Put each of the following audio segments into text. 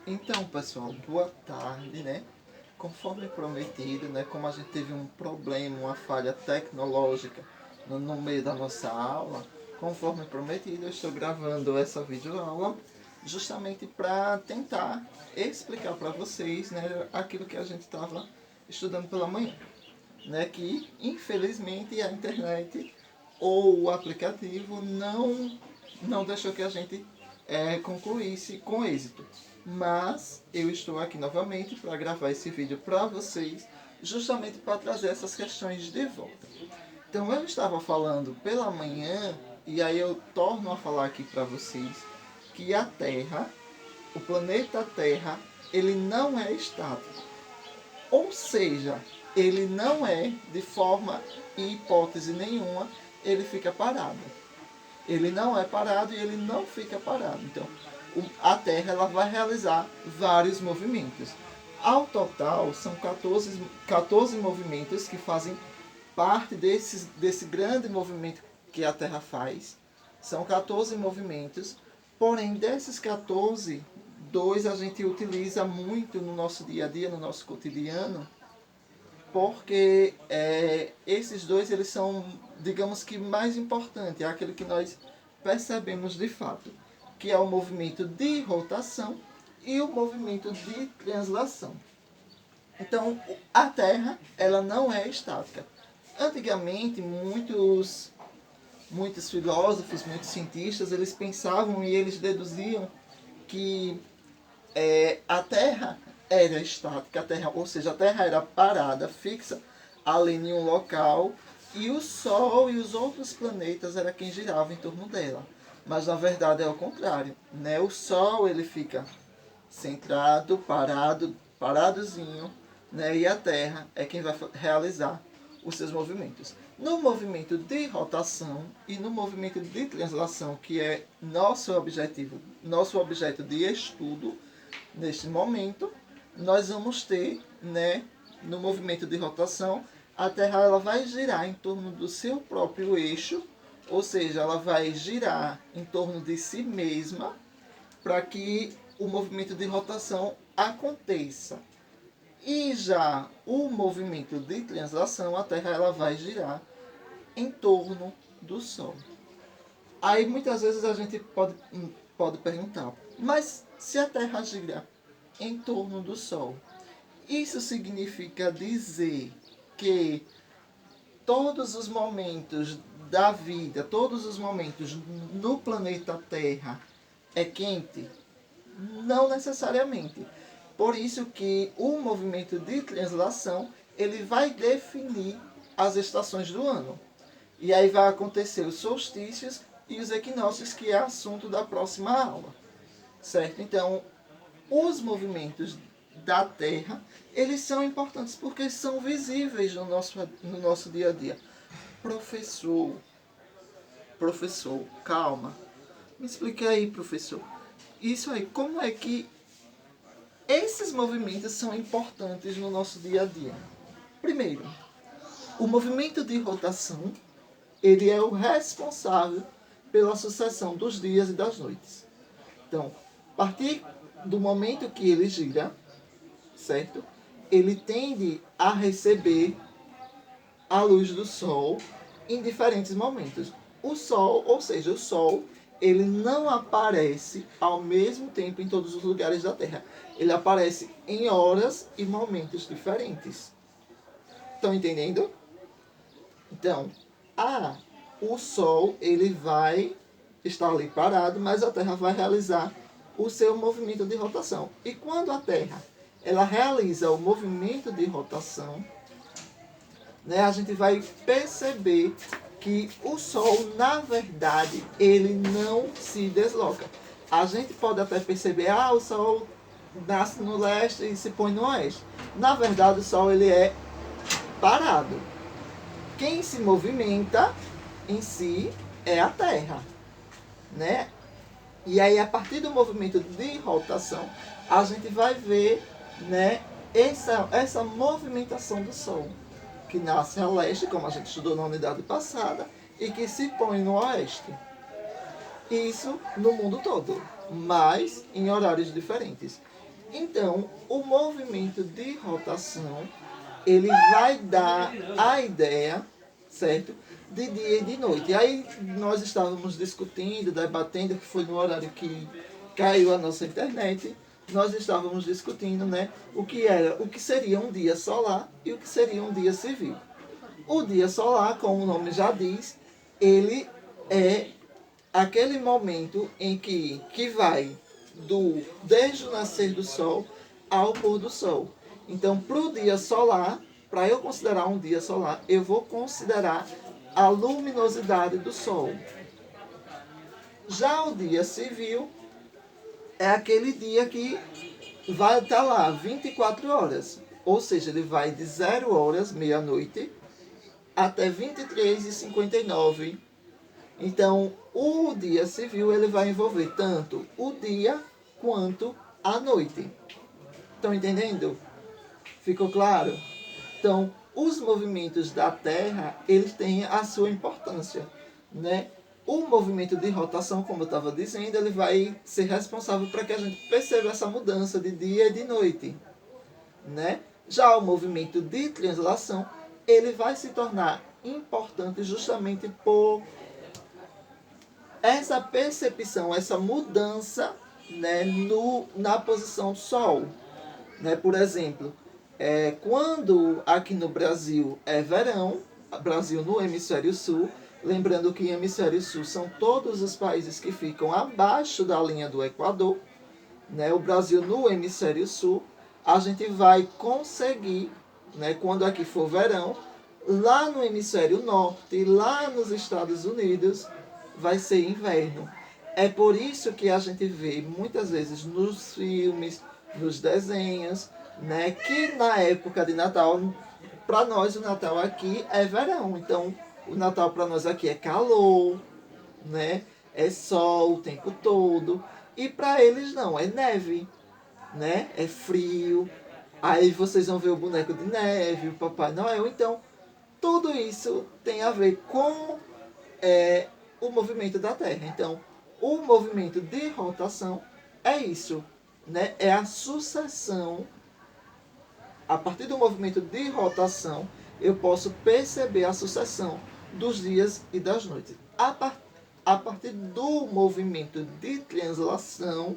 Então, pessoal, boa tarde, né? Conforme prometido, né? Como a gente teve um problema, uma falha tecnológica no meio da nossa aula, conforme prometido, eu estou gravando essa videoaula justamente para tentar explicar para vocês, né, aquilo que a gente estava estudando pela manhã, né? Que infelizmente a internet ou o aplicativo não deixou que a gente concluísse com êxito. Mas eu estou aqui novamente para gravar esse vídeo para vocês, justamente para trazer essas questões de volta. Então eu estava falando pela manhã, e aí eu torno a falar aqui para vocês, que a Terra, o planeta Terra, ele não é estático. Ou seja, ele não é, de forma e hipótese nenhuma, ele fica parado. Ele não é parado e ele não fica parado. Então, a Terra ela vai realizar vários movimentos. Ao total, são 14 movimentos que fazem parte desse grande movimento que a Terra faz. São 14 movimentos, porém, desses 14, dois a gente utiliza muito no nosso dia a dia, no nosso cotidiano, porque esses dois eles são, digamos que, mais importantes, é aquele que nós percebemos de fato, que é o movimento de rotação e o movimento de translação. Então, a Terra ela não é estática. Antigamente, muitos filósofos, muitos cientistas, eles pensavam e eles deduziam que a Terra era estática, ou seja, a Terra era parada, fixa, ali em um local, e o Sol e os outros planetas era quem girava em torno dela. Mas na verdade é o contrário, né? O Sol ele fica centrado, paradozinho, né? E a Terra é quem vai realizar os seus movimentos. No movimento de rotação e no movimento de translação, que é nosso objeto de estudo, neste momento, nós vamos ter, né, no movimento de rotação, a Terra ela vai girar em torno do seu próprio eixo, ou seja, ela vai girar em torno de si mesma para que o movimento de rotação aconteça. E já o movimento de translação, a Terra ela vai girar em torno do Sol. Aí muitas vezes a gente pode perguntar, mas se a Terra gira em torno do Sol, isso significa dizer que todos os momentos da vida, todos os momentos no planeta Terra é quente? Não necessariamente. Por isso que o movimento de translação ele vai definir as estações do ano. E aí vai acontecer os solstícios e os equinócios, que é assunto da próxima aula. Certo? Então, os movimentos da Terra, eles são importantes porque são visíveis no nosso dia a dia. Professor, calma. Me explica aí, professor. Isso aí, como é que esses movimentos são importantes no nosso dia a dia? Primeiro, o movimento de rotação, ele é o responsável pela sucessão dos dias e das noites. Então, a partir do momento que ele gira, certo? Ele tende a receber a luz do Sol em diferentes momentos. O Sol, ou seja, o Sol, ele não aparece ao mesmo tempo em todos os lugares da Terra. Ele aparece em horas e momentos diferentes. Estão entendendo? Então, o Sol ele vai estar ali parado, mas a Terra vai realizar o seu movimento de rotação. E quando a Terra ela realiza o movimento de rotação, né, a gente vai perceber que o Sol, na verdade, ele não se desloca. A gente pode até perceber, o Sol nasce no leste e se põe no oeste. Na verdade, o Sol ele é parado. Quem se movimenta em si é a Terra, né? E aí, a partir do movimento de rotação, a gente vai ver, né, essa movimentação do Sol, que nasce a leste, como a gente estudou na unidade passada, e que se põe no oeste. Isso no mundo todo, mas em horários diferentes. Então, o movimento de rotação, ele vai dar a ideia, certo? De dia e de noite. E aí nós estávamos discutindo, debatendo, que foi no horário que caiu a nossa internet, nós estávamos discutindo, né, o que seria um dia solar e o que seria um dia civil. O dia solar, como o nome já diz, ele é aquele momento em que vai desde o nascer do sol ao pôr do sol. Então, para o dia solar, para eu considerar um dia solar, eu vou considerar a luminosidade do sol. Já o dia civil é aquele dia que vai estar lá 24 horas. Ou seja, ele vai de 0 horas, meia-noite, até 23h59. Então, o dia civil ele vai envolver tanto o dia quanto a noite. Estão entendendo? Ficou claro? Então, os movimentos da Terra, eles têm a sua importância, né? O movimento de rotação, como eu estava dizendo, ele vai ser responsável para que a gente perceba essa mudança de dia e de noite, né? Já o movimento de translação, ele vai se tornar importante justamente por essa percepção, essa mudança, né, na posição do Sol. Né? Por exemplo, quando aqui no Brasil é verão, Brasil no hemisfério sul, lembrando que o hemisfério sul são todos os países que ficam abaixo da linha do Equador, né? O Brasil no hemisfério sul, a gente vai conseguir, né, quando aqui for verão, lá no hemisfério norte, lá nos Estados Unidos, vai ser inverno. É por isso que a gente vê muitas vezes nos filmes, nos desenhos, né, que na época de Natal, para nós o Natal aqui é verão. Então, o Natal para nós aqui é calor, né? É sol o tempo todo. E para eles não, é neve, né? É frio. Aí vocês vão ver o boneco de neve, o Papai Noel. Então, tudo isso tem a ver com o movimento da Terra. Então, o movimento de rotação é isso, né? É a sucessão. A partir do movimento de rotação, eu posso perceber a sucessão dos dias e das noites. A partir do movimento de translação,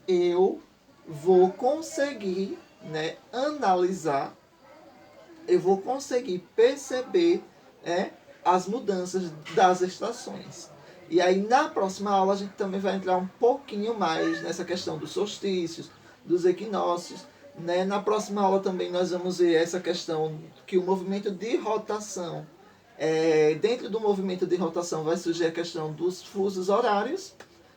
eu vou conseguir, né, analisar, eu vou conseguir perceber, as mudanças das estações. E aí na próxima aula a gente também vai entrar um pouquinho mais nessa questão dos solstícios, dos equinócios. Né? Na próxima aula também nós vamos ver essa questão que o movimento de rotação, dentro do movimento de rotação vai surgir a questão dos fusos horários,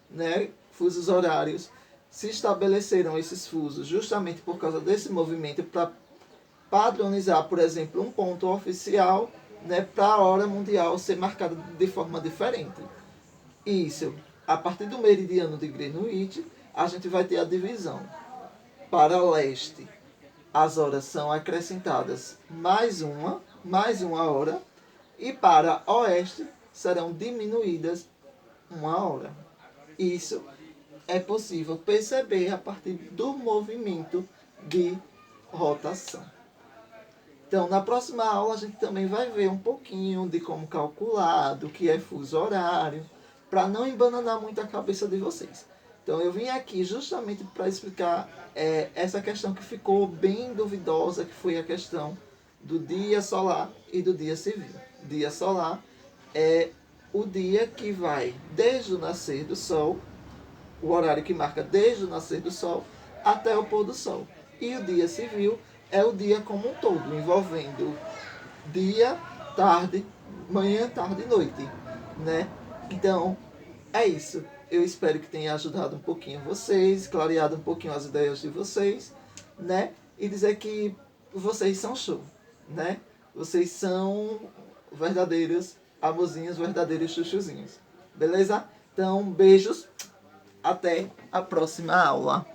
né? Fusos horários, se estabeleceram esses fusos justamente por causa desse movimento para padronizar, por exemplo, um ponto oficial, né, para a hora mundial ser marcada de forma diferente. Isso, a partir do meridiano de Greenwich, a gente vai ter a divisão. Para leste, as horas são acrescentadas mais uma hora, e para oeste serão diminuídas uma hora. Isso é possível perceber a partir do movimento de rotação. Então, na próxima aula, a gente também vai ver um pouquinho de como calcular, do que é fuso horário, para não embananar muito a cabeça de vocês. Então, eu vim aqui justamente para explicar essa questão que ficou bem duvidosa, que foi a questão do dia solar e do dia civil. Dia solar é o dia que vai desde o nascer do sol, o horário que marca desde o nascer do sol até o pôr do sol. E o dia civil é o dia como um todo, envolvendo dia, tarde, manhã, tarde e noite, né? Então, é isso. Eu espero que tenha ajudado um pouquinho vocês, clareado um pouquinho as ideias de vocês, né? E dizer que vocês são show, né? Vocês são verdadeiros amorzinhos, verdadeiros chuchuzinhos. Beleza? Então, beijos. Até a próxima aula.